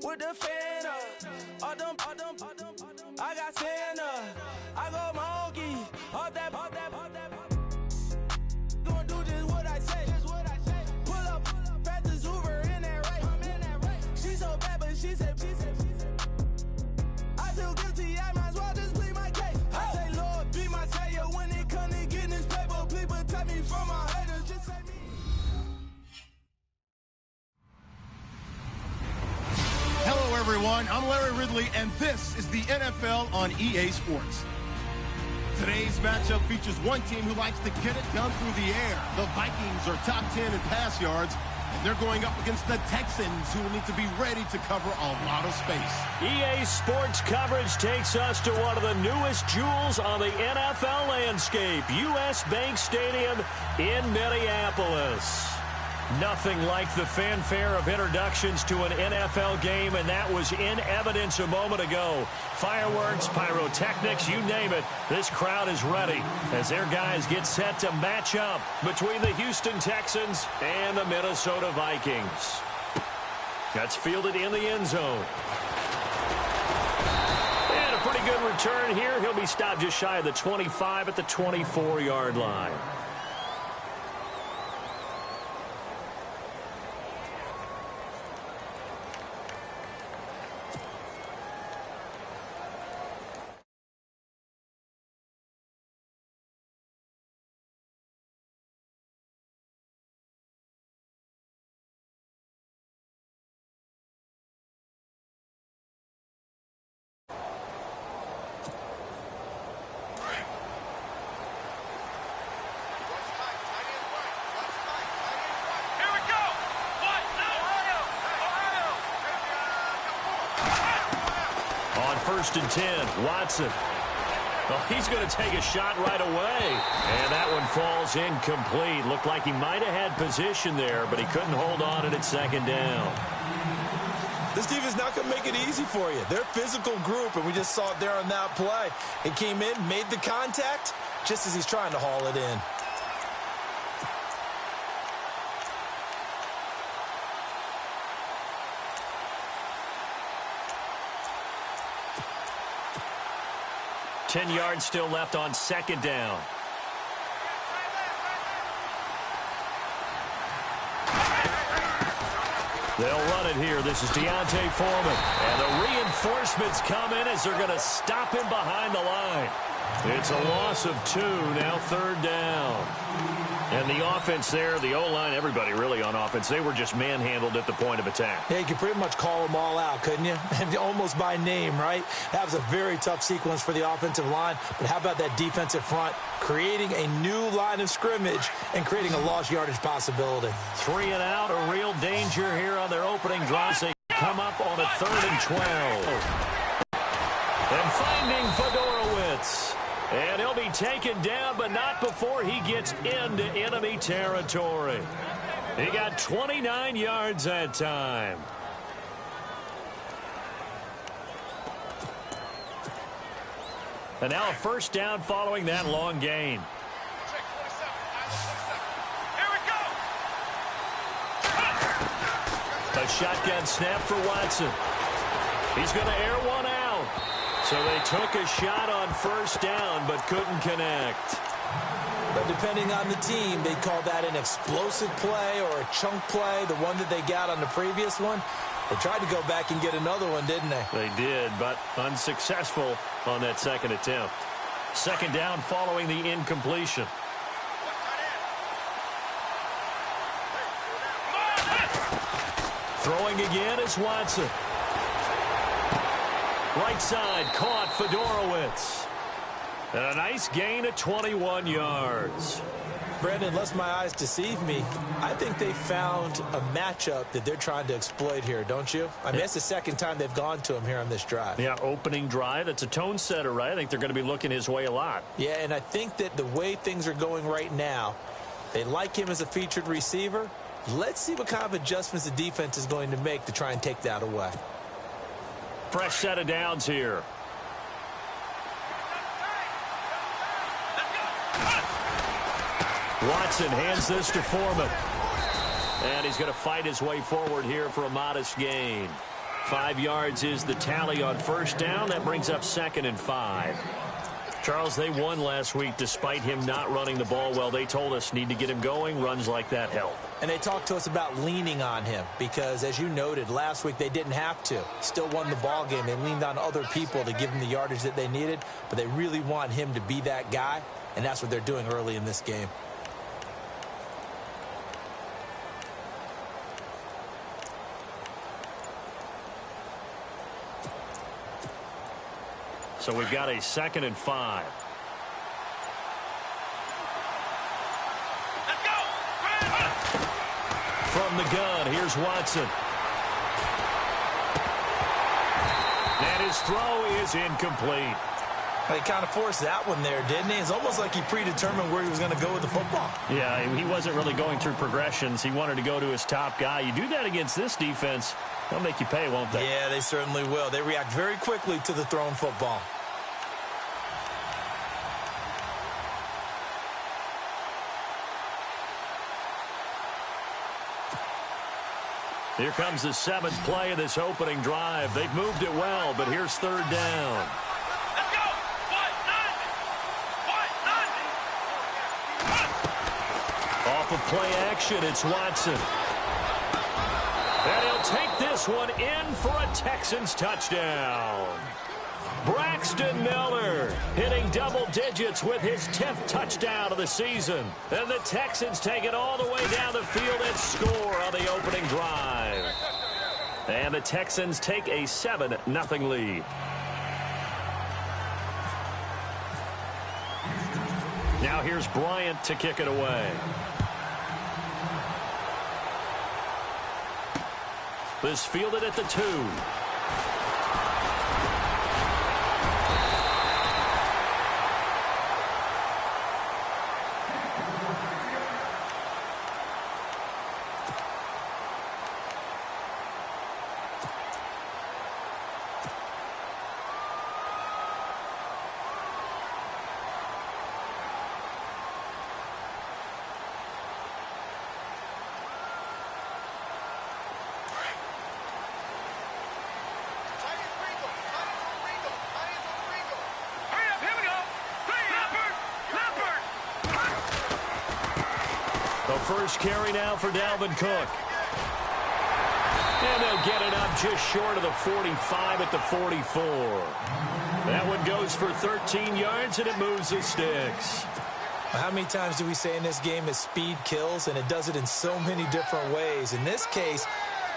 with the fan up. I got Santa. I go monkey. Up that. Gonna do just what I say. Pull up, fastest Uber in that race. She so bad, but she said. I feel guilty, I might as well just plead my case. I say, Lord, be my savior when it comes to getting this paper. Please protect me from my haters. Just say me. Hello, everyone. I'm Larry Ridley, and this is the NFL on EA Sports. Today's matchup features one team who likes to get it done through the air. The Vikings are top 10 in pass yards, and they're going up against the Texans, who will need to be ready to cover a lot of space. EA Sports coverage takes us to one of the newest jewels on the NFL landscape, US Bank Stadium in Minneapolis. Nothing like the fanfare of introductions to an NFL game, and that was in evidence a moment ago. Fireworks, pyrotechnics, you name it. This crowd is ready as their guys get set to match up between the Houston Texans and the Minnesota Vikings. That's fielded in the end zone. And a pretty good return here. He'll be stopped just shy of the 25 at the 24-yard line. First and 10, Watson. Oh, he's going to take a shot right away. And that one falls incomplete. Looked like he might have had position there, but he couldn't hold on at its second down. This defense not going to make it easy for you. They're a physical group, and we just saw it there on that play. It came in, made the contact, just as he's trying to haul it in. Ten yards still left on second down. They'll run it here. This is Deontay Foreman. And the reinforcements come in as they're going to stop him behind the line. It's a loss of 2, now third down. And the offense there, the O-line, everybody really on offense, they were just manhandled at the point of attack. Yeah, you could pretty much call them all out, couldn't you? Almost by name, right? That was a very tough sequence for the offensive line. But how about that defensive front creating a new line of scrimmage and creating a lost yardage possibility? 3 and out, a real danger here on their opening drive. They come up on a 3rd and 12. And finding Fedorowicz. And he'll be taken down, but not before he gets into enemy territory. He got 29 yards that time. And now a first down following that long gain. A shotgun snap for Watson. He's going to air one out. So they took a shot on first down, but couldn't connect. But depending on the team, they call that an explosive play or a chunk play, the one that they got on the previous one. They tried to go back and get another one, didn't they? They did, but unsuccessful on that second attempt. Second down following the incompletion. Throwing again is Watson. Right side, caught Fedorowicz. And a nice gain of 21 yards. Brandon, unless my eyes deceive me, I think they found a matchup that they're trying to exploit here, don't you? I mean, that's the second time they've gone to him here on this drive. Yeah, opening drive. It's a tone setter, right? I think they're going to be looking his way a lot. Yeah, and I think that the way things are going right now, they like him as a featured receiver. Let's see what kind of adjustments the defense is going to make to try and take that away. Fresh set of downs here. Watson hands this to Foreman. And he's going to fight his way forward here for a modest gain. 5 yards is the tally on first down. That brings up 2nd and 5. Charles, they won last week despite him not running the ball well. They told us need to get him going. Runs like that help. And they talked to us about leaning on him because, as you noted, last week they didn't have to. Still won the ball game. They leaned on other people to give them the yardage that they needed, but they really want him to be that guy, and that's what they're doing early in this game. So we've got a 2nd and 5. Let's go! From the gun, here's Watson. And his throw is incomplete. He kind of forced that one there, didn't he? It's almost like he predetermined where he was going to go with the football. Yeah, he wasn't really going through progressions. He wanted to go to his top guy. You do that against this defense, they'll make you pay, won't they? Yeah, they certainly will. They react very quickly to the thrown football. Here comes the 7th play of this opening drive. They've moved it well, but here's 3rd down. Let's go! Off of play action, it's Watson. And he'll take this one in for a Texans touchdown. Braxton Miller hitting double digits with his 10th touchdown of the season. And the Texans take it all the way down the field and score on the opening drive. And the Texans take a 7-0 lead. Now here's Bryant to kick it away. This fielded at the 2. First carry now for Dalvin Cook. And they'll get it up just short of the 45 at the 44. That one goes for 13 yards, and it moves the sticks. How many times do we say in this game that speed kills, and it does it in so many different ways? In this case,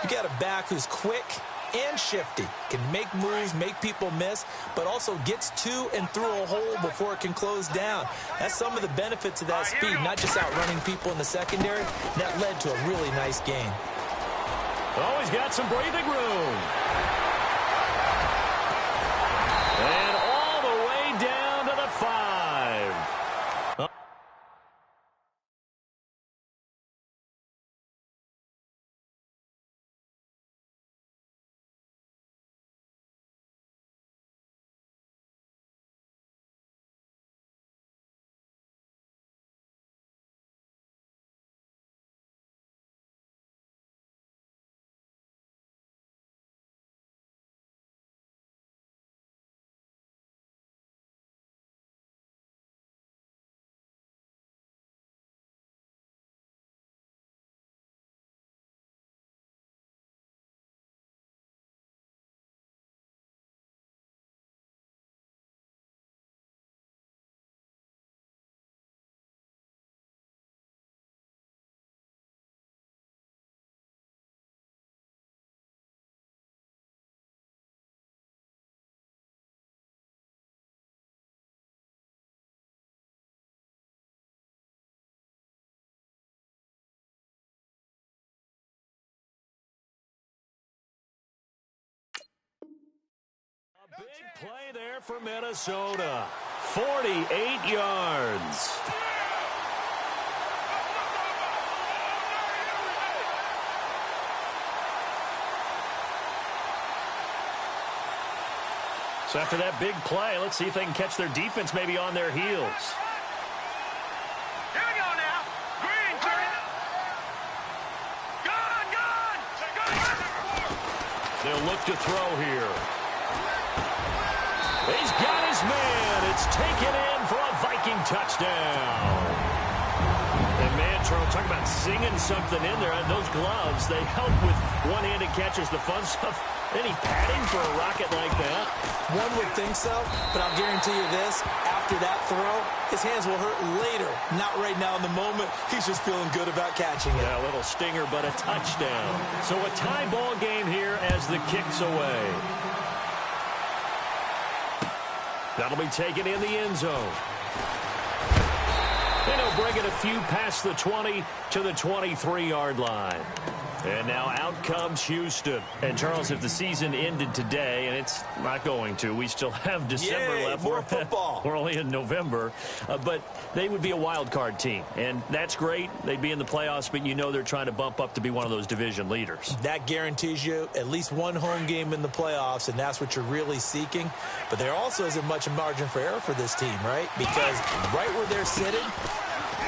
you got a back who's quick and shifty, can make moves, make people miss, but also gets to and through a hole before it can close down. That's some of the benefits of that speed, not just outrunning people in the secondary. That led to a really nice game. Oh, he's got some breathing room. And all the way down to the 5. Big play there for Minnesota. 48 yards. So after that big play, let's see if they can catch their defense maybe on their heels. Here we go now. Green, turn it. Gun. They'll look to throw here. He's got his man. It's taken in for a Viking touchdown. And man, Charles, talk about singing something in there. Those gloves, they help with one-handed catches, the fun stuff. Any padding for a rocket like that? One would think so, but I'll guarantee you this. After that throw, his hands will hurt later. Not right now in the moment. He's just feeling good about catching it. Yeah, a little stinger, but a touchdown. So a tie ball game here as the kick's away. That'll be taken in the end zone. And he'll bring it a few past the 20 to the 23-yard line. And now out comes Houston. And, Charles, if the season ended today, and it's not going to, we still have December left. More football. We're only in November. But they would be a wild card team. And that's great. They'd be in the playoffs, but you know they're trying to bump up to be one of those division leaders. That guarantees you at least one home game in the playoffs, and that's what you're really seeking. But there also isn't much margin for error for this team, right? Because right where they're sitting,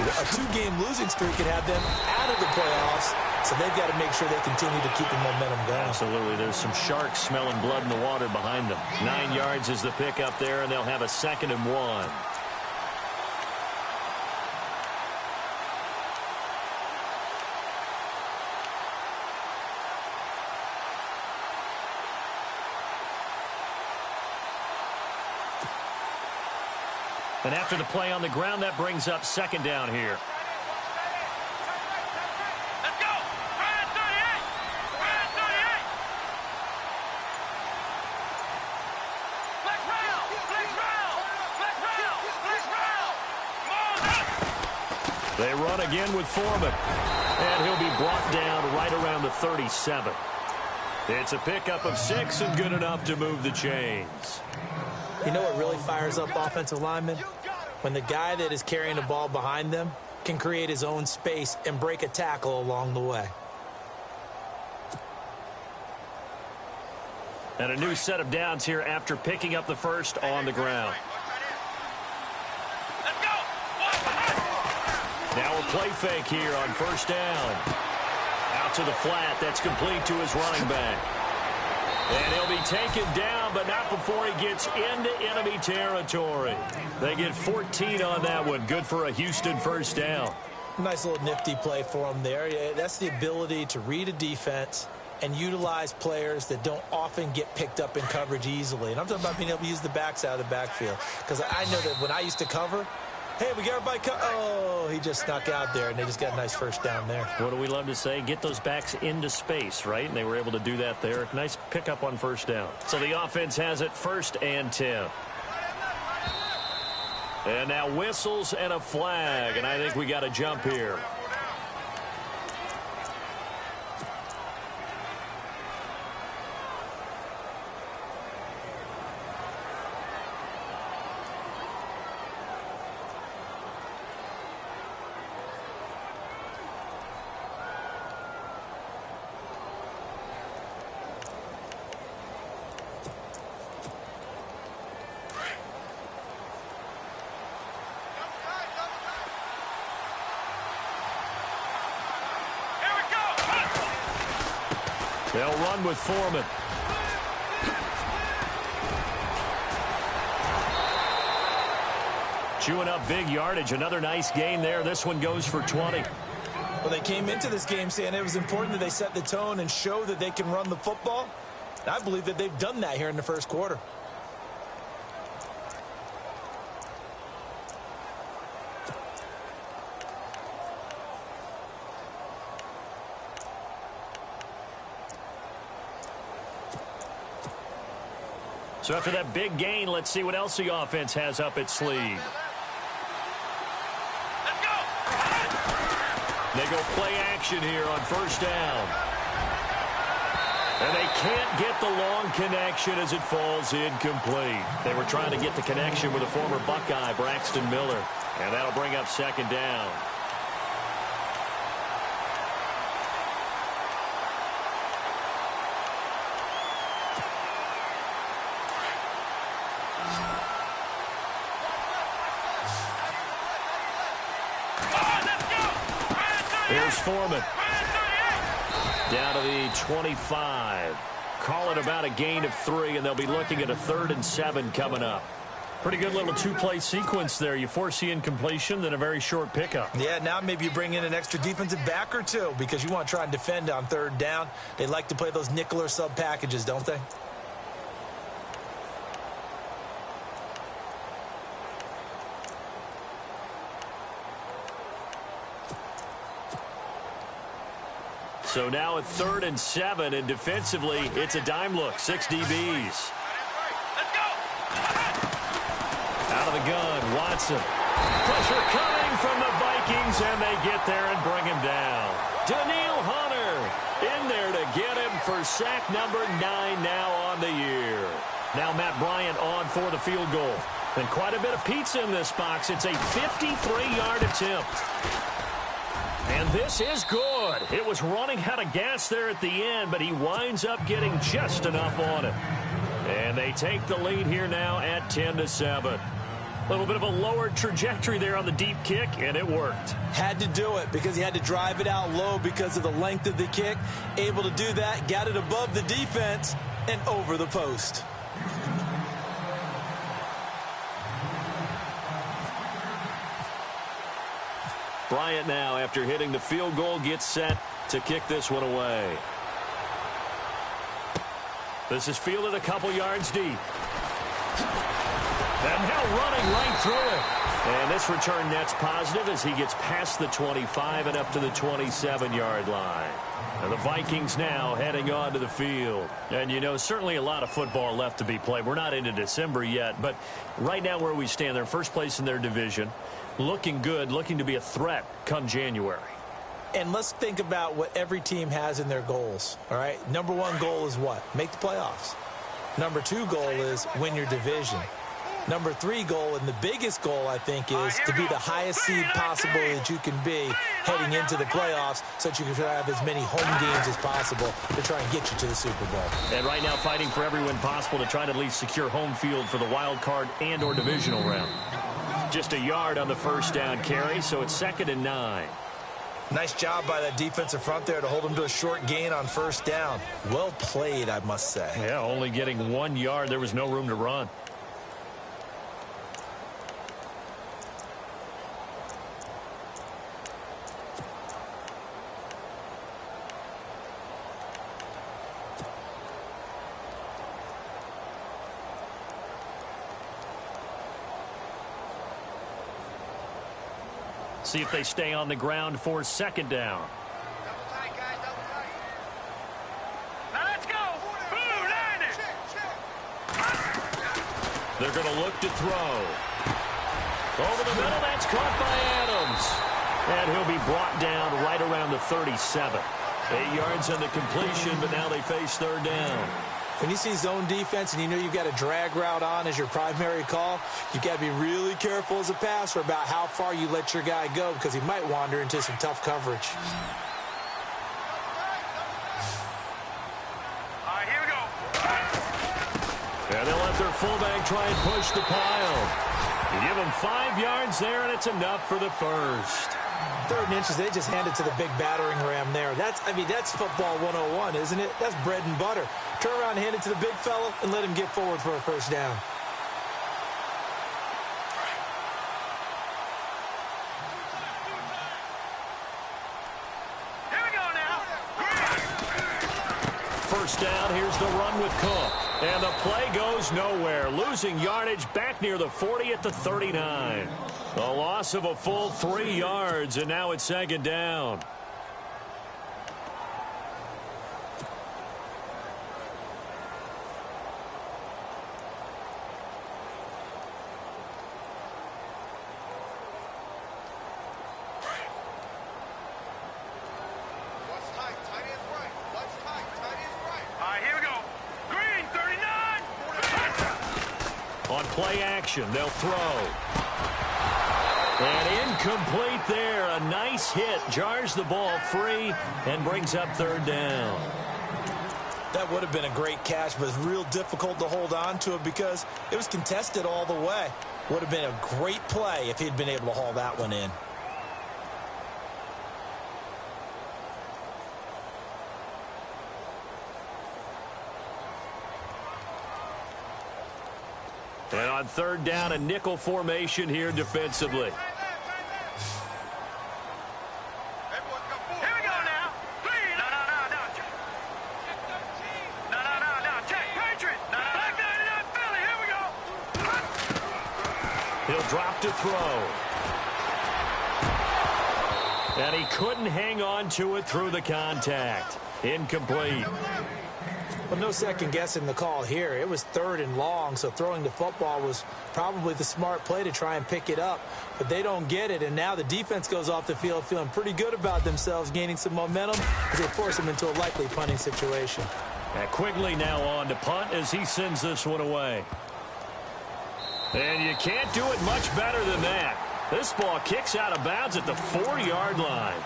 a two-game losing streak could have them out of the playoffs, so they've got to make sure they continue to keep the momentum going. Absolutely. There's some sharks smelling blood in the water behind them. 9 yards is the pick up there, and they'll have a 2nd and 1. And after the play on the ground, that brings up 2nd down here. Let's go! Ryan 38! Ryan 38! Flex round! Flex round! Flex round! Flex round! Come on! They run again with Foreman. And he'll be brought down right around the 37. It's a pickup of 6 and good enough to move the chains. You know what really fires up offensive linemen? When the guy that is carrying the ball behind them can create his own space and break a tackle along the way. And a new set of downs here after picking up the first on the ground. Let's go! Now a play fake here on 1st down. Out to the flat. That's complete to his running back. And he'll be taken down, but not before he gets into enemy territory. They get 14 on that one. Good for a Houston 1st down. Nice little nifty play for him there. That's the ability to read a defense and utilize players that don't often get picked up in coverage easily. And I'm talking about being able to use the backs out of the backfield. Because I know that when I used to cover, hey, we got everybody oh, he just snuck out there, and they just got a nice 1st down there. What do we love to say? Get those backs into space, right? And they were able to do that there. Nice pickup on 1st down. So the offense has it 1st and 10. And now whistles and a flag, and I think we got a jump here. They'll run with Foreman. Chewing up big yardage. Another nice gain there. This one goes for 20. Well, they came into this game saying it was important that they set the tone and show that they can run the football. I believe that they've done that here in the 1st quarter. So after that big gain, let's see what else the offense has up its sleeve. Let's go! They go play action here on 1st down. And they can't get the long connection as it falls incomplete. They were trying to get the connection with a former Buckeye, Braxton Miller. And that'll bring up 2nd down. Here's Foreman. Down to the 25. Call it about a gain of 3, and they'll be looking at a 3rd and 7 coming up. Pretty good little two-play sequence there. You force the incompletion, then a very short pickup. Yeah, now maybe you bring in an extra defensive back or two because you want to try and defend on 3rd down. They like to play those nickel or sub packages, don't they? So now a 3rd and 7, and defensively, it's a dime look. 6 DBs. Out of the gun, Watson. Pressure coming from the Vikings, and they get there and bring him down. Daniil Hunter in there to get him for sack number 9 now on the year. Now Matt Bryant on for the field goal. And quite a bit of pizza in this box. It's a 53-yard attempt. And this is good. It was running out of gas there at the end, but he winds up getting just enough on it. And they take the lead here now at 10-7. A little bit of a lower trajectory there on the deep kick, and it worked. Had to do it because he had to drive it out low because of the length of the kick. Able to do that, got it above the defense and over the post. Bryant now, after hitting the field goal, gets set to kick this one away. This is fielded a couple yards deep. And now running right through it. And this return net's positive as he gets past the 25 and up to the 27-yard line. And the Vikings now heading on to the field. And, you know, certainly a lot of football left to be played. We're not into December yet, but right now where we stand, they're first place in their division. Looking good, looking to be a threat come January. And let's think about what every team has in their goals, all right? Number 1 goal is what? Make the playoffs. Number 2 goal is win your division. Number 3 goal, and the biggest goal, I think, is to be the highest seed possible that you can be heading into the playoffs so that you can have as many home games as possible to try and get you to the Super Bowl. And right now fighting for every win possible to try to at least secure home field for the wild card and or divisional round. Just a yard on the first down carry, so it's 2nd and 9. Nice job by that defensive front there to hold him to a short gain on first down. Well played, I must say. Yeah, only getting 1 yard. There was no room to run. See if they stay on the ground for 2nd down. Double tight, guys, double tight. Now let's go. Blue, line it. They're going to look to throw. Over the middle, that's caught by Adams. And he'll be brought down right around the 37. 8 yards on the completion, but now they face 3rd down. When you see zone defense and you know you've got a drag route on as your primary call, you've got to be really careful as a passer about how far you let your guy go because he might wander into some tough coverage. All right, here we go. And they'll let their fullback try and push the pile. You give him 5 yards there, and it's enough for the first. 3rd and inches, they just hand it to the big battering ram there. That's football 101, isn't it? That's bread and butter. Turn around and hand it to the big fella and let him get forward for a first down. Here we go now. First down, here's the run with Cook. And the play goes nowhere. Losing yardage back near the 40 at the 39. A loss of a full 3 yards, and now it's 2nd down. What's tight? Tight is right. What's tight? Tight is right. All right, here we go. Green, 39. On play action, they'll throw. And incomplete there. A nice hit. Jars the ball free and brings up 3rd down. That would have been a great catch, but it's real difficult to hold on to it because it was contested all the way. Would have been a great play if he'd been able to haul that one in. And on third down, a nickel formation here defensively. Here we go now. Three. No. No. Check. Patriot. Black 99 Philly. Here we go. He'll drop to throw. And he couldn't hang on to it through the contact. Incomplete. Well, no second guessing the call here. It was 3rd and long, so throwing the football was probably the smart play to try and pick it up. But they don't get it, and now the defense goes off the field feeling pretty good about themselves, gaining some momentum as they force them into a likely punting situation. And Quigley now on to punt as he sends this one away. And you can't do it much better than that. This ball kicks out of bounds at the 4-yard line.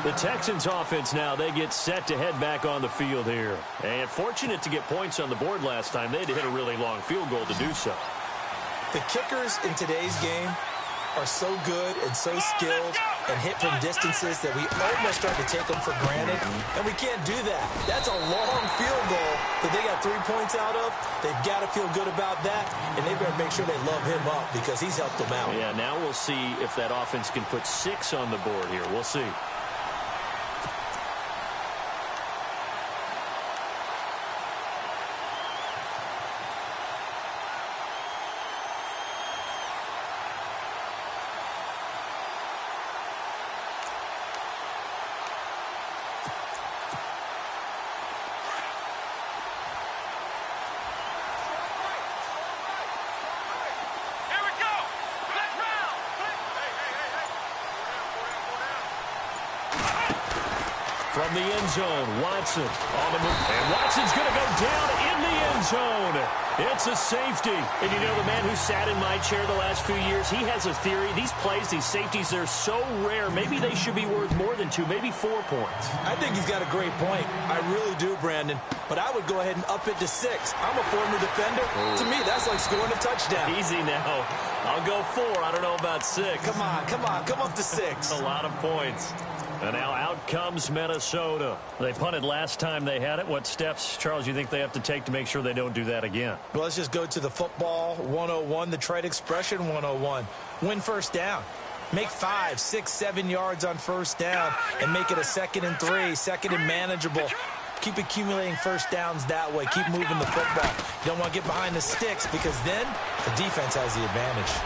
The Texans offense now, they get set to head back on the field here. And fortunate to get points on the board last time. They had to hit a really long field goal to do so. The kickers in today's game are so good and so skilled and hit from distances that we almost start to take them for granted. And we can't do that. That's a long field goal that they got 3 points out of. They've got to feel good about that, and they better make sure they love him up because he's helped them out. Yeah, now we'll see if that offense can put 6 on the board here. We'll see. From the end zone, Watson on the move. And Watson's going to go down in the end zone. It's a safety. And you know, the man who sat in my chair the last few years, he has a theory. These plays, these safeties, they're so rare. Maybe they should be worth more than 2, maybe 4 points. I think he's got a great point. I really do, Brandon. But I would go ahead and up it to 6. I'm a former defender. To me, that's like scoring a touchdown. Easy now. I'll go 4. I don't know about 6. Come on. Come up to 6. A lot of points. And now out comes Minnesota. They punted last time they had it. What steps, Charles, you think they have to take to make sure they don't do that again? Well, let's just go to the football 101, the trade expression 101. Win first down. Make 5, 6, 7 yards on first down and make it a 2nd and 3, 2nd and manageable. Keep accumulating first downs that way. Keep moving the football. You don't want to get behind the sticks because then the defense has the advantage.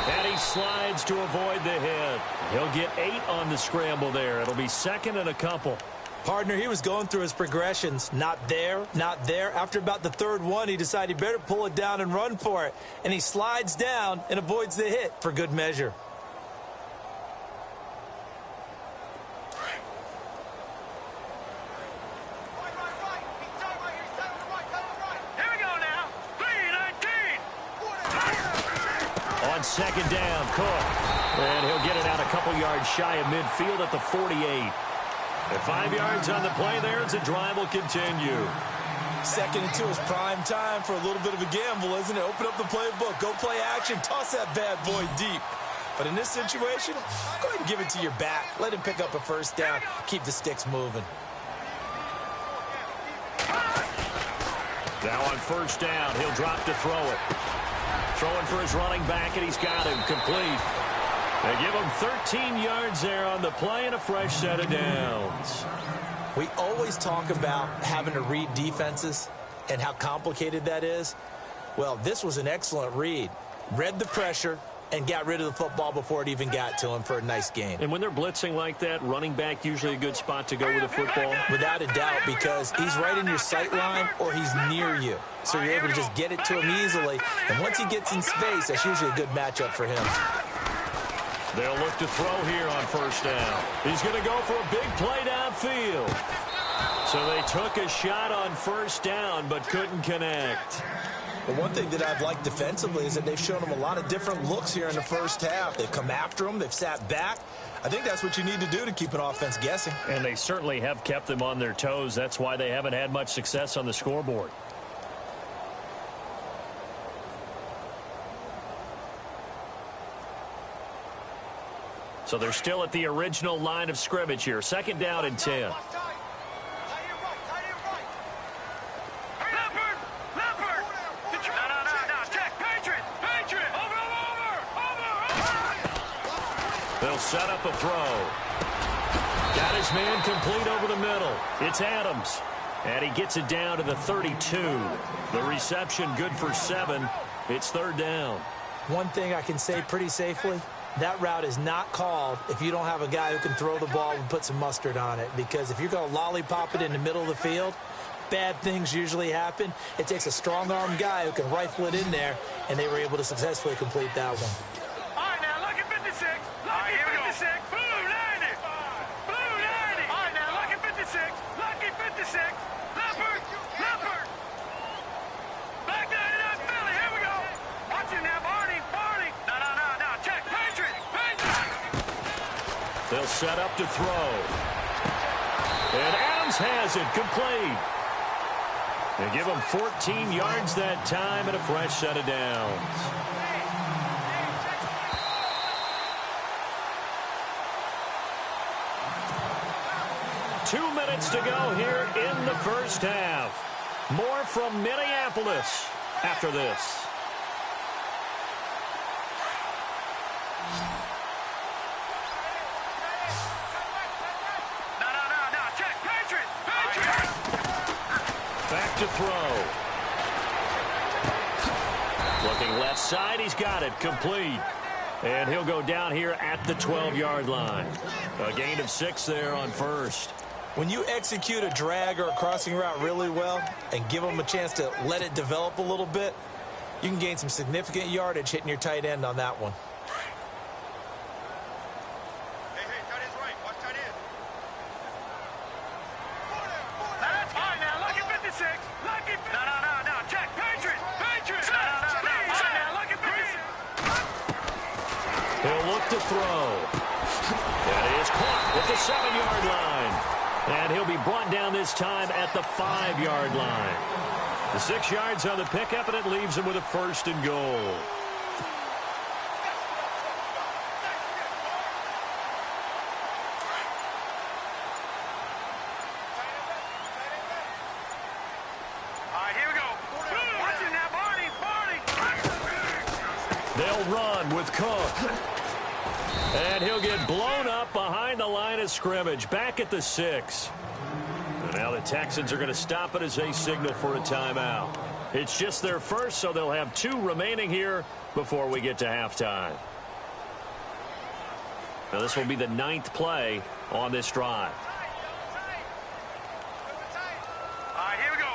And he slides to avoid the hit. He'll get 8 on the scramble there. It'll be 2nd and a couple. Partner, he was going through his progressions. Not there, not there. After about the 3rd one, he decided he better pull it down and run for it. And he slides down and avoids the hit for good measure. On 2nd down, Cook. And he'll get it out a couple yards shy of midfield at the 48. And 5 yards on the play there as the drive will continue. 2nd and 2 is prime time for a little bit of a gamble, isn't it? Open up the playbook. Go play action. Toss that bad boy deep. But in this situation, go ahead and give it to your back. Let him pick up a first down. Keep the sticks moving. Now on first down, he'll drop to throw it. Throwing for his running back, and he's got him complete. They give him 13 yards there on the play and a fresh set of downs. We always talk about having to read defenses and how complicated that is. Well, this was an excellent read. Read the pressure and got rid of the football before it even got to him for a nice gain. And when they're blitzing like that, running back usually a good spot to go with the football? Without a doubt, because he's right in your sight line or he's near you. So you're able to just get it to him easily. And once he gets in space, that's usually a good matchup for him. They'll look to throw here on first down. He's going to go for a big play downfield. So they took a shot on first down but couldn't connect. But one thing that I've liked defensively is that they've shown him a lot of different looks here in the first half. They've come after him. They've sat back. I think that's what you need to do to keep an offense guessing. And they certainly have kept them on their toes. That's why they haven't had much success on the scoreboard. So they're still at the original line of scrimmage here. 2nd down and 10. set up a throw. Got his man complete over the middle. It's Adams. And he gets it down to the 32. The reception good for 7. It's third down. One thing I can say pretty safely, that route is not called if you don't have a guy who can throw the ball and put some mustard on it. Because if you're going to lollipop it in the middle of the field, bad things usually happen. It takes a strong-armed guy who can rifle it in there, and they were able to successfully complete that one. All right, now, look at 56. Lucky 56. Blue 90. Blue 90. All right, now, lucky 56. Lucky 56. Leopard. Leopard. Black 99 Philly. Here we go. Watch him now, Barney. Barney. No. Check. Patriot. Patriot. They'll set up to throw. And Adams has it complete. They give him 14 yards that time and a fresh set of downs. Two minutes to go here in the first half. More from Minneapolis after this. No. Check. Patriot. Patriot. Back to throw. Looking left side, he's got it complete. And he'll go down here at the 12-yard line. A gain of 6 there on first. When you execute a drag or a crossing route really well and give them a chance to let it develop a little bit, you can gain some significant yardage hitting your tight end on that one. Hey, tight end's right. Watch tight end. That's fine now. Lucky 56. Lucky 56. No. Check. Patriot. Patriot. No. Fine now. Lucky 56. He'll look to throw. And he is caught at the 7-yard line. And he'll be brought down this time at the 5-yard line. The 6 yards on the pickup, and it leaves him with a first and goal. All right, here we go. Watch it now, Barney. They'll run with Cook. And he'll get blown up behind the line of scrimmage, back at the 6. And now the Texans are going to stop it as they signal for a timeout. It's just their first, so they'll have 2 remaining here before we get to halftime. Now this will be the 9th play on this drive. All right, here we go.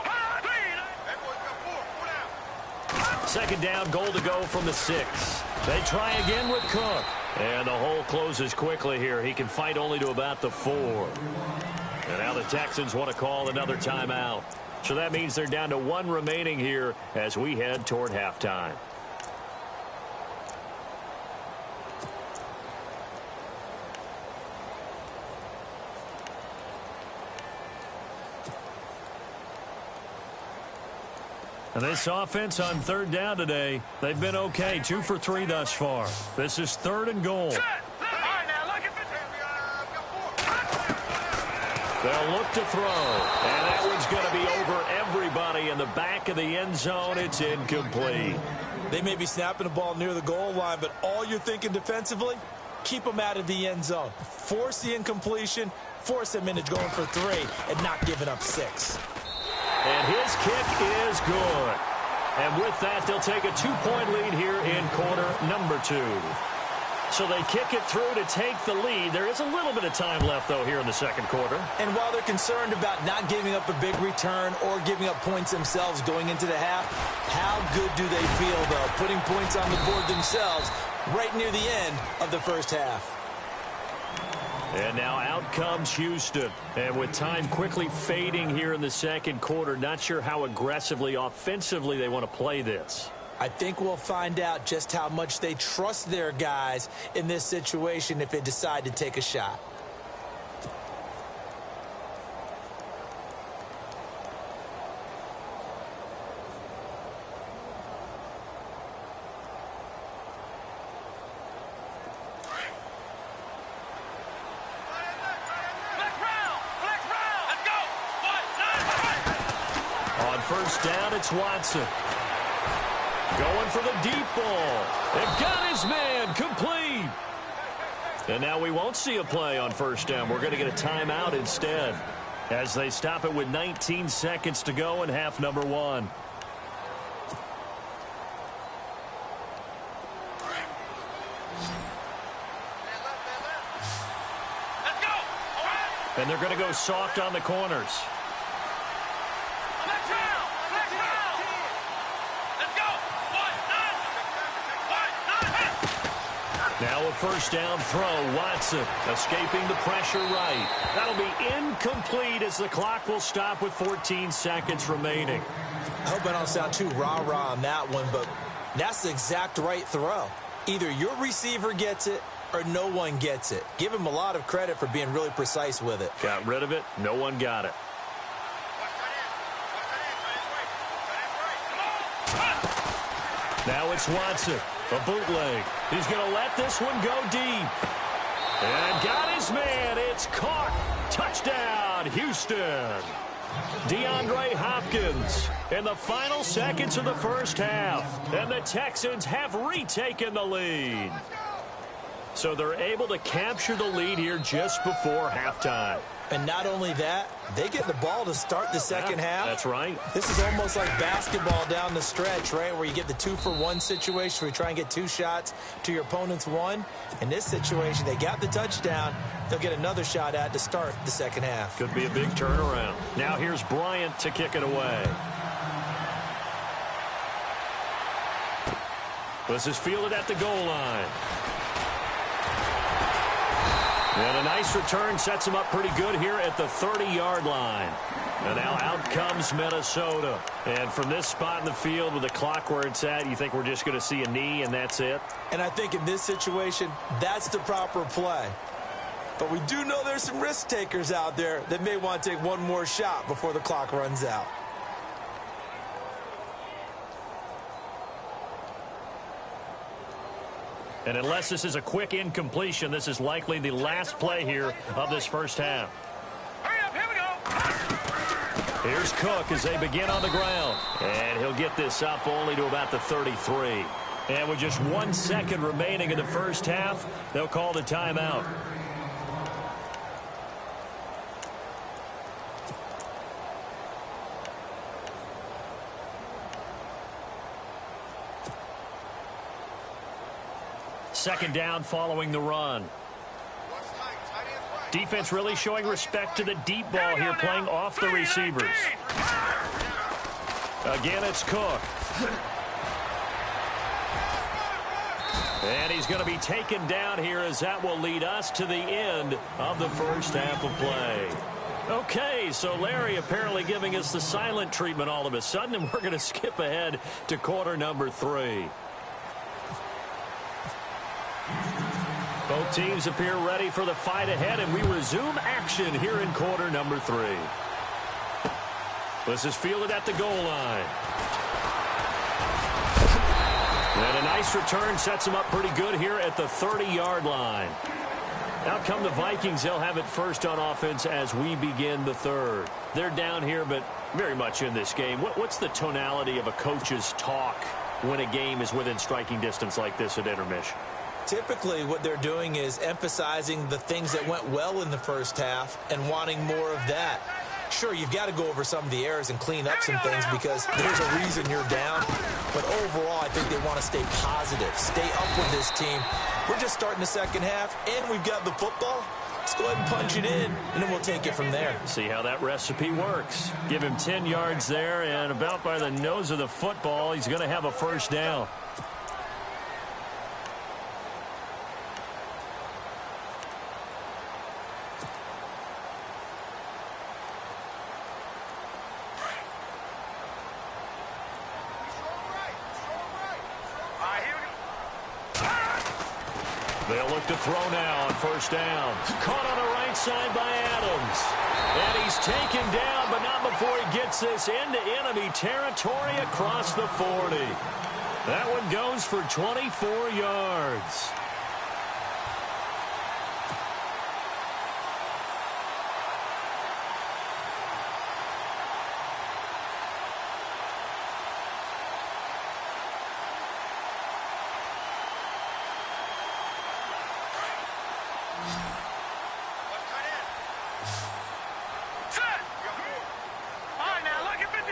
Second down, goal to go from the 6. They try again with Cook. And the hole closes quickly here. He can fight only to about the 4. And now the Texans want to call another timeout. So that means they're down to 1 remaining here as we head toward halftime. And this offense on third down today, they've been okay. 2 for 3 thus far. This is 3rd and goal. They'll look to throw. And that one's going to be over everybody in the back of the end zone. It's incomplete. They may be snapping the ball near the goal line, but all you're thinking defensively, keep them out of the end zone. Force the incompletion, force them into going for 3, and not giving up 6. And his kick is good. And with that, they'll take a 2-point lead here in quarter number 2. So they kick it through to take the lead. There is a little bit of time left, though, here in the second quarter. And while they're concerned about not giving up a big return or giving up points themselves going into the half, how good do they feel, though, putting points on the board themselves right near the end of the first half? And now out comes Houston. And with time quickly fading here in the second quarter, not sure how aggressively, offensively they want to play this. I think we'll find out just how much they trust their guys in this situation if they decide to take a shot. On first down, it's Watson. Going for the deep ball. They've got his man complete. And now we won't see a play on first down. We're going to get a timeout instead as they stop it with 19 seconds to go in half number 1. And they're going to go soft on the corners. Let's go! Now a first down throw. Watson escaping the pressure right. That'll be incomplete as the clock will stop with 14 seconds remaining. I hope I don't sound too rah-rah on that one, but that's the exact right throw. Either your receiver gets it or no one gets it. Give him a lot of credit for being really precise with it. Got rid of it. No one got it. Now it's Watson. A bootleg. He's going to let this one go deep. And got his man. It's caught. Touchdown, Houston. DeAndre Hopkins in the final seconds of the first half. And the Texans have retaken the lead. So they're able to capture the lead here just before halftime. And not only that, they get the ball to start the second half. That's right. This is almost like basketball down the stretch, right, where you get the 2-for-1 situation where you try and get 2 shots to your opponent's 1. In this situation, they got the touchdown. They'll get another shot at to start the second half. Could be a big turnaround. Now here's Bryant to kick it away. This is fielded at the goal line. And a nice return sets him up pretty good here at the 30-yard line. And now out comes Minnesota. And from this spot in the field with the clock where it's at, you think we're just going to see a knee and that's it? And I think in this situation, that's the proper play. But we do know there's some risk takers out there that may want to take one more shot before the clock runs out. And unless this is a quick incompletion, this is likely the last play here of this first half. Hurry up, here we go. Here's Cook as they begin on the ground. And he'll get this up only to about the 33. And with just 1 second remaining in the first half, they'll call the timeout. Second down following the run. Defense really showing respect to the deep ball here, playing off the receivers. Again, it's Cook. And he's going to be taken down here as that will lead us to the end of the first half of play. Okay, so Larry apparently giving us the silent treatment all of a sudden, and we're going to skip ahead to quarter number 3. Both teams appear ready for the fight ahead, and we resume action here in quarter number 3. This is fielded at the goal line. And a nice return sets him up pretty good here at the 30-yard line. Out come the Vikings. They'll have it first on offense as we begin the third. They're down here, but very much in this game. What's the tonality of a coach's talk when a game is within striking distance like this at intermission? Typically, what they're doing is emphasizing the things that went well in the first half and wanting more of that. Sure, you've got to go over some of the errors and clean up some things because there's a reason you're down. But overall, I think they want to stay positive, stay up with this team. We're just starting the second half, and we've got the football. Let's go ahead and punch it in, and then we'll take it from there. See how that recipe works. Give him 10 yards there, and about by the nose of the football, he's going to have a first down. They'll look to throw now on first down. Caught on the right side by Adams. And he's taken down, but not before he gets this into enemy territory across the 40. That one goes for 24 yards.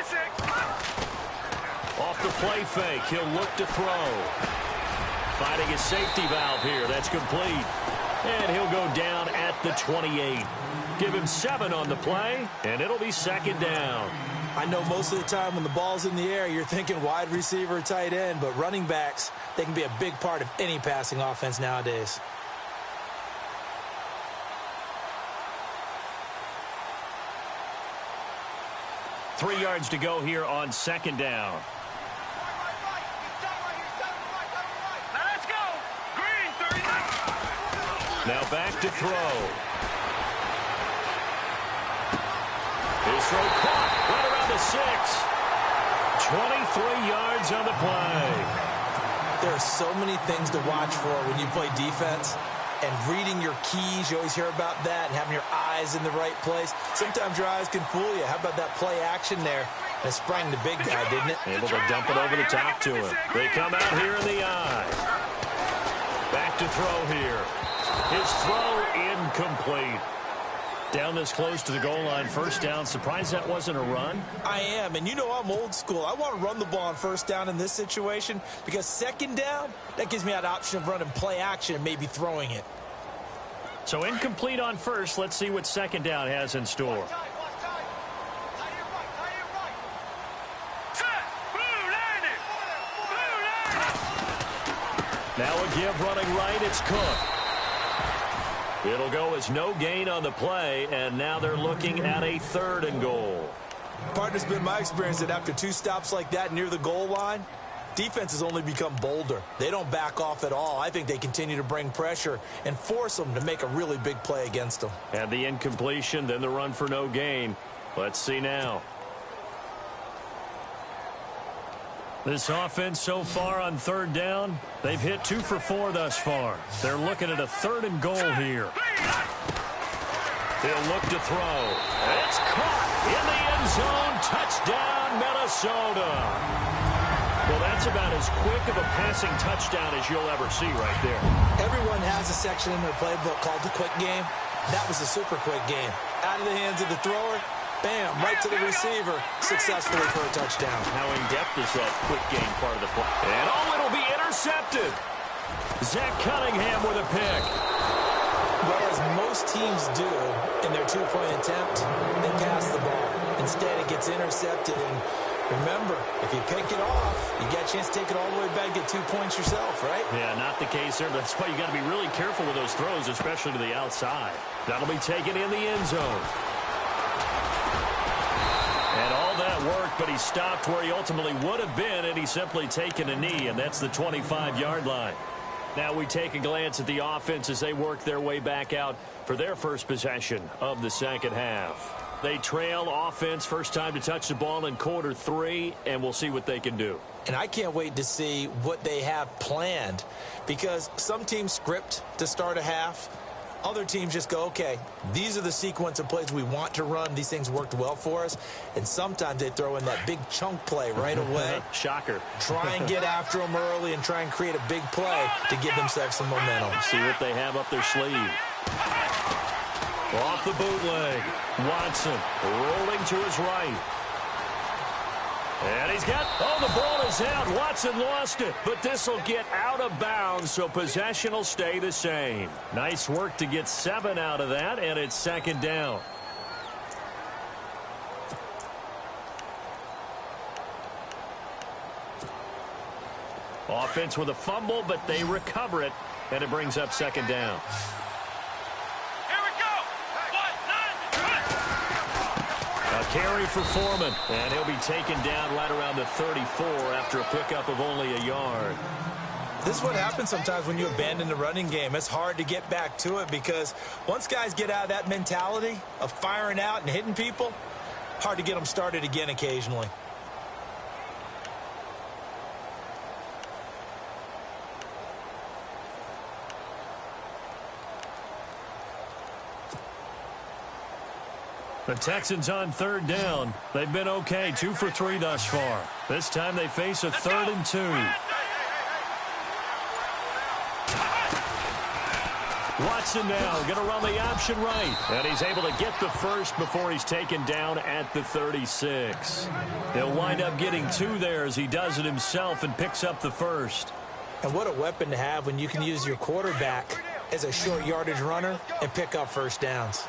56. Off the play fake, he'll look to throw. Finding his safety valve here. That's complete. And he'll go down at the 28. Give him 7 on the play, and it'll be second down. I know most of the time when the ball's in the air, you're thinking wide receiver, tight end, but running backs, they can be a big part of any passing offense nowadays. Three yards to go here on second down. Now let's go. Green, 39. Now back to throw. His throw caught right around the 6. 23 yards on the play. There are so many things to watch for when you play defense. And reading your keys, you always hear about that, and having your eyes in the right place. Sometimes your eyes can fool you. How about that play action there? It sprang the big guy, didn't it? Able to dump it over the top to him. They come out here in the eye. Back to throw here. His throw incomplete. Down this close to the goal line, first down. Surprised that wasn't a run? I am, and you know I'm old school. I want to run the ball on first down in this situation because second down, that gives me that option of running play action and maybe throwing it. So incomplete on first. Let's see what second down has in store. Now a give running right. It's Cook. It'll go as no gain on the play, and now they're looking at a 3rd and goal. Partner's been my experience that after 2 stops like that near the goal line, defense has only become bolder. They don't back off at all. I think they continue to bring pressure and force them to make a really big play against them. And the incompletion, then the run for no gain. Let's see now. This offense so far on 3rd down, they've hit 2 for 4 thus far. They're looking at a 3rd and goal here. He'll look to throw. It's caught in the end zone. Touchdown, Minnesota. Well, that's about as quick of a passing touchdown as you'll ever see right there. Everyone has a section in their playbook called the quick game. That was a super quick game. Out of the hands of the thrower, bam, right to the receiver, successfully for a touchdown. How in-depth is that quick game part of the play? And it'll be intercepted. Zach Cunningham with a pick. Well, as most teams do in their 2-point attempt, they pass the ball. Instead, it gets intercepted. And remember, if you pick it off, you got a chance to take it all the way back, get 2 points yourself, right? Yeah, not the case there. That's why you got to be really careful with those throws, especially to the outside. That'll be taken in the end zone. And all that worked, but he stopped where he ultimately would have been, and he's simply taken a knee, and that's the 25-yard line. Now we take a glance at the offense as they work their way back out for their first possession of the second half. They trail offense, first time to touch the ball in quarter 3, and we'll see what they can do. And I can't wait to see what they have planned, because some teams script to start a half. Other teams just go, okay, these are the sequence of plays we want to run. These things worked well for us. And sometimes they throw in that big chunk play right away. Shocker. Try and get after them early and try and create a big play to give themselves some momentum. See what they have up their sleeve. Off the bootleg. Watson rolling to his right. And he's got, the ball is out. Watson lost it, but this will get out of bounds, so possession will stay the same. Nice work to get 7 out of that, and it's second down. Offense with a fumble, but they recover it, and it brings up second down. Carry for Foreman, and he'll be taken down right around the 34 after a pickup of only a yard. This is what happens sometimes when you abandon the running game. It's hard to get back to it because once guys get out of that mentality of firing out and hitting people, hard to get them started again occasionally. The Texans on 3rd down. They've been okay, 2 for 3 thus far. This time they face a 3rd and 2. Watson now going to run the option right. And he's able to get the first before he's taken down at the 36. He'll wind up getting 2 there as he does it himself and picks up the first. And what a weapon to have when you can use your quarterback as a short yardage runner and pick up first downs.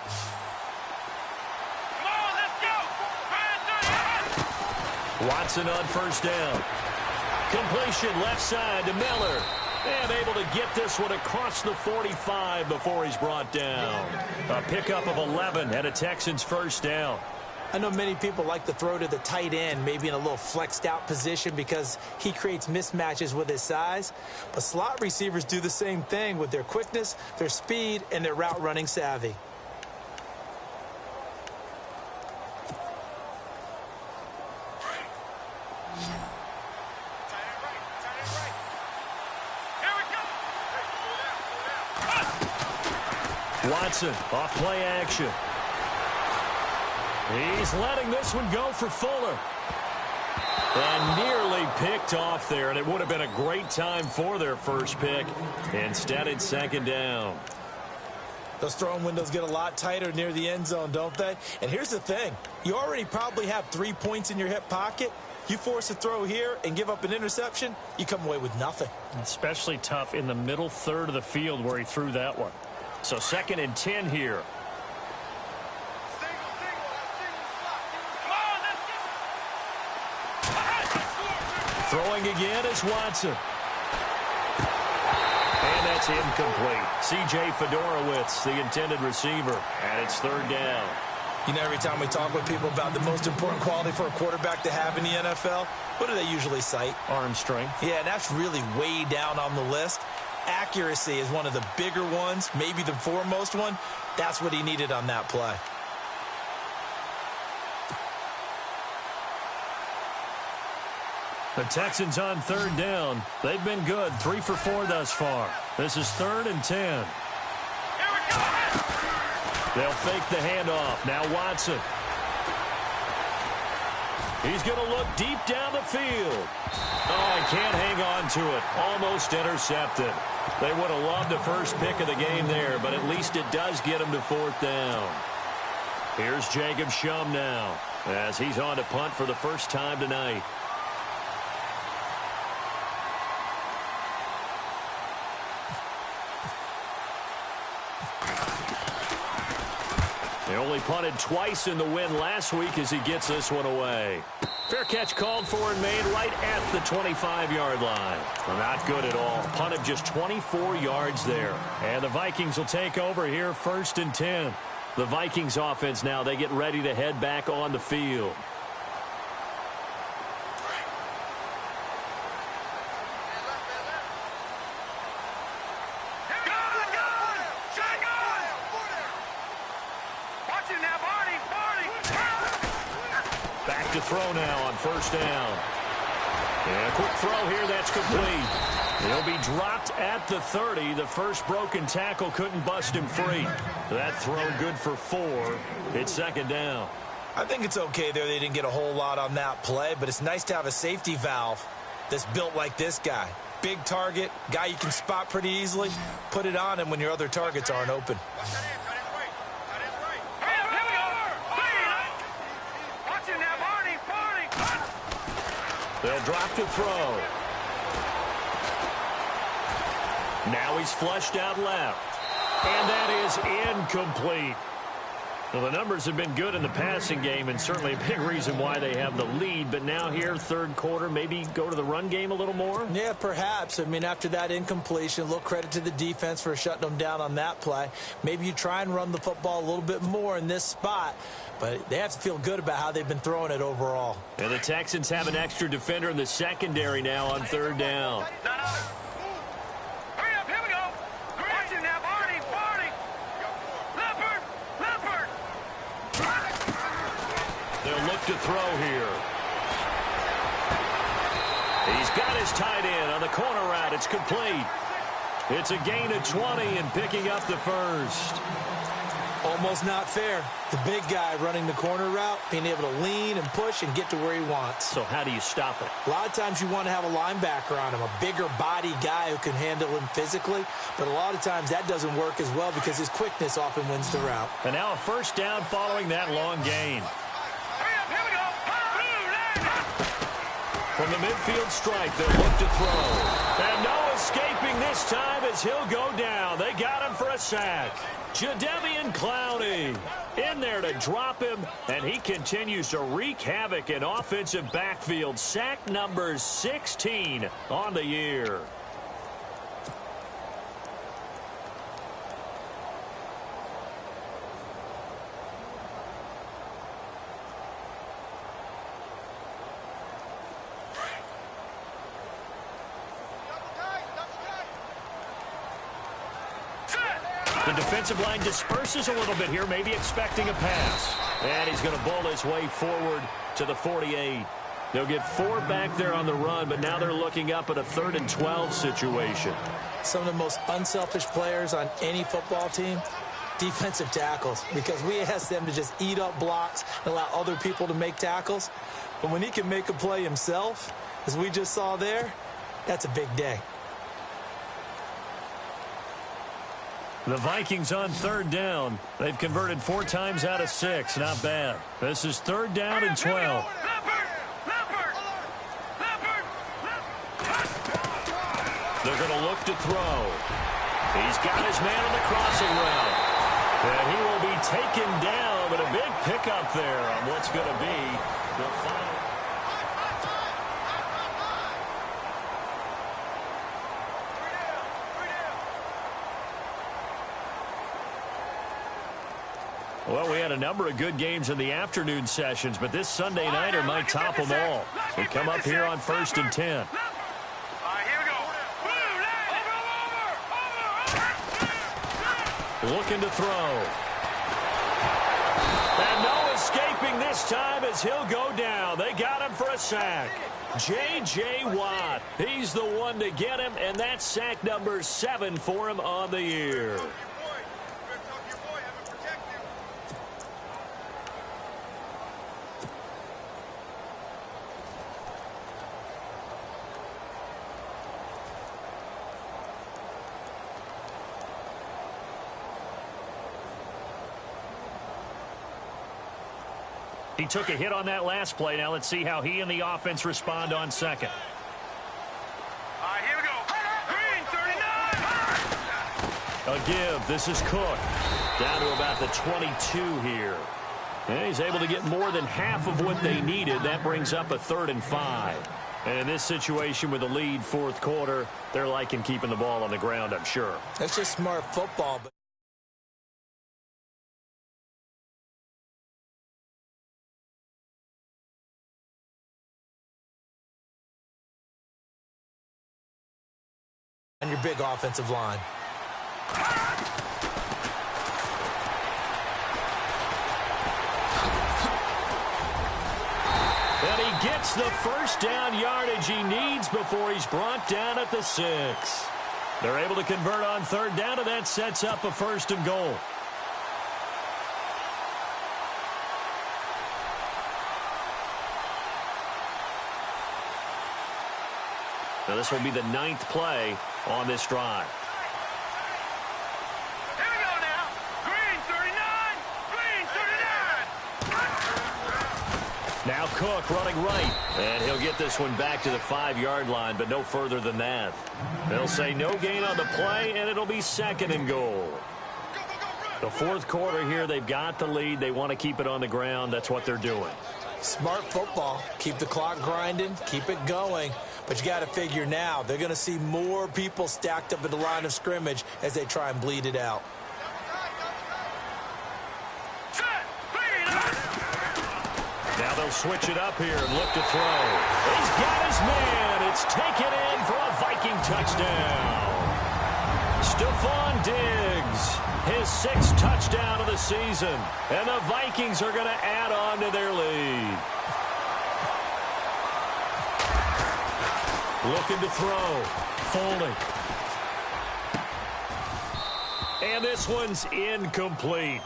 Come on, let's go. Watson on first down. Completion left side to Miller. And able to get this one across the 45 before he's brought down. A pickup of 11 and a Texans first down. I know many people like to throw to the tight end, maybe in a little flexed out position because he creates mismatches with his size. But slot receivers do the same thing with their quickness, their speed, and their route running savvy. Watson off play action. He's letting this one go for Fuller. And nearly picked off there, and it would have been a great time for their first pick. Instead, it's second down. Those throwing windows get a lot tighter near the end zone, don't they? And here's the thing. You already probably have 3 points in your hip pocket. You force a throw here and give up an interception, you come away with nothing. Especially tough in the middle third of the field where he threw that one. So 2nd and 10 here. Throwing again is Watson. And that's incomplete. C.J. Fedorowicz, the intended receiver. And it's 3rd down. You know, every time we talk with people about the most important quality for a quarterback to have in the NFL, what do they usually cite? Arm strength. Yeah, and that's really way down on the list. Accuracy is one of the bigger ones, maybe the foremost one. That's what he needed on that play. The Texans on 3rd down. They've been good, 3 for 4 thus far. This is 3rd and 10. They'll fake the handoff. Now Watson. He's going to look deep down the field. Oh, he can't hang on to it. Almost intercepted. They would have loved the first pick of the game there, but at least it does get him to 4th down. Here's Jacob Shum now as he's on to punt for the first time tonight. They only punted twice in the win last week as he gets this one away. Fair catch called for and made right at the 25-yard line. Well, not good at all. Punt of just 24 yards there. And the Vikings will take over here 1st and 10. The Vikings offense now, they get ready to head back on the field. Back to throw now on 1st down. And a quick throw here, that's complete. He'll be dropped at the 30. The first broken tackle couldn't bust him free. That throw good for 4. It's 2nd down. I think it's okay there. They didn't get a whole lot on that play, but it's nice to have a safety valve that's built like this guy. Big target, guy you can spot pretty easily. Put it on him when your other targets aren't open. They'll drop to throw. Now he's flushed out left. And that is incomplete. Well, the numbers have been good in the passing game and certainly a big reason why they have the lead. But now here, 3rd quarter, maybe go to the run game a little more? Yeah, perhaps. I mean, after that incompletion, a little credit to the defense for shutting them down on that play. Maybe you try and run the football a little bit more in this spot. But they have to feel good about how they've been throwing it overall. And the Texans have an extra defender in the secondary now on 3rd down. Hurry up, here we go. Watching now, Barney. Leopard. They'll look to throw here. He's got his tight end on the corner route. It's complete. It's a gain of 20 and picking up the first. Almost not fair. The big guy running the corner route, being able to lean and push and get to where he wants. So how do you stop it? A lot of times you want to have a linebacker on him, a bigger body guy who can handle him physically, but a lot of times that doesn't work as well because his quickness often wins the route. And now a first down following that long gain. From the midfield stripe, they'll look to throw. And no escaping this time as he'll go down. They got him for a sack. Jadeveon Clowney in there to drop him, and he continues to wreak havoc in offensive backfield. Sack number 16 on the year. The defensive line disperses a little bit here, maybe expecting a pass. And he's going to bowl his way forward to the 48. They'll get 4 back there on the run, but now they're looking up at a 3rd and 12 situation. Some of the most unselfish players on any football team, defensive tackles, because we ask them to just eat up blocks and allow other people to make tackles. But when he can make a play himself, as we just saw there, that's a big day. The Vikings on 3rd down. They've converted 4 times out of 6. Not bad. This is 3rd down and 12. They're going to look to throw. He's got his man on the crossing route. And he will be taken down, but a big pickup there on what's going to be the final. Well, we had a number of good games in the afternoon sessions, but this Sunday nighter might top them all. We come up here on 1st and 10. Here we go. Looking to throw. And no escaping this time as he'll go down. They got him for a sack. J.J. Watt, he's the one to get him, and that's sack number 7 for him on the year. He took a hit on that last play. Now let's see how he and the offense respond on 2nd. Here we go. Green, 39. A give. This is Cook. Down to about the 22 here. And he's able to get more than half of what they needed. That brings up a 3rd and 5. And in this situation with the lead 4th quarter, they're liking keeping the ball on the ground, I'm sure. That's just smart football. But on your big offensive line. And he gets the first down yardage he needs before he's brought down at the 6. They're able to convert on 3rd down, and that sets up a 1st and goal. Now this will be the 9th play on this drive. Here we go now. Green, 39. Green, 39. Now Cook running right. And he'll get this one back to the 5-yard line, but no further than that. They'll say no gain on the play, and it'll be 2nd and goal. The 4th quarter here, they've got the lead. They want to keep it on the ground. That's what they're doing. Smart football. Keep the clock grinding. Keep it going. But you got to figure now, they're going to see more people stacked up at the line of scrimmage as they try and bleed it out. Now they'll switch it up here and look to throw. He's got his man. It's taken in for a Viking touchdown. Stephon Diggs, his 6th touchdown of the season. And the Vikings are going to add on to their lead. Looking to throw. Folding. And this one's incomplete.